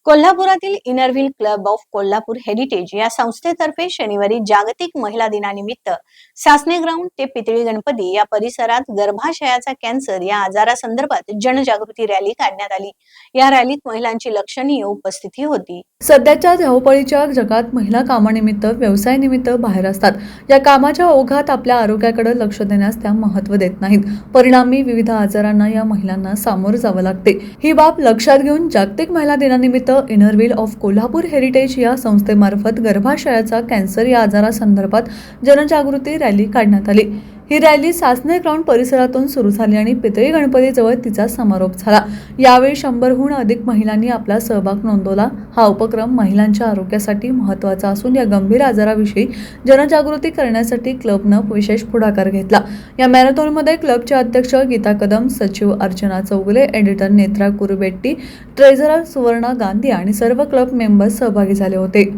कोल्हापुरातील Inner Wheel club of Kolhapur heritage या संस्थेतर्फे शनिवारी जागतिक महिला दिनानिमित्त सासणे ग्राउंड ते पितळी गणपती या परिसरात गर्भाशयाचा कॅन्सर या आजारासंदर्भात जनजागृती रॅली काढण्यात आली। या रॅलीत महिलांची लक्षणीय उपस्थिती होती। सध्याच्या धावपळीच्या जगात महिला कामानिमित्त व्यवसायानिमित्त बाहेर असतात। या कामाच्या ओघात आपल्या आरोग्याकडे लक्ष देण्यास त्या महत्त्व देत नाहीत। परिणामी विविध आजारांना या महिलांना सामोरे जावे लागते। ही बाब लक्षात घेऊन जागतिक महिला दिनानिमित्त इनरव्हील ऑफ कोल्हापूर हेरिटेज या संस्थेमार्फत गर्भाशयाचा कॅन्सर या आजारासंदर्भात जनजागृती रॅली काढण्यात आली। ही रॅली सासणे ग्राउंड परिसरातून सुरू झाली आणि पितळी गणपतीजवळ तिचा समारोप झाला। यावेळी 100हून अधिक महिलांनी आपला सहभाग नोंदवला। हा उपक्रम महिलांच्या आरोग्यासाठी महत्त्वाचा असून या गंभीर आजाराविषयी जनजागृती करण्यासाठी क्लबनं विशेष पुढाकार घेतला। या मॅरेथॉनमध्ये क्लबचे अध्यक्ष गीता कदम, सचिव अर्चना चौगुले, एडिटर नेत्रा कुरुबेट्टी, ट्रेझरर सुवर्णा गांधी आणि सर्व क्लब मेंबर्स सहभागी झाले होते।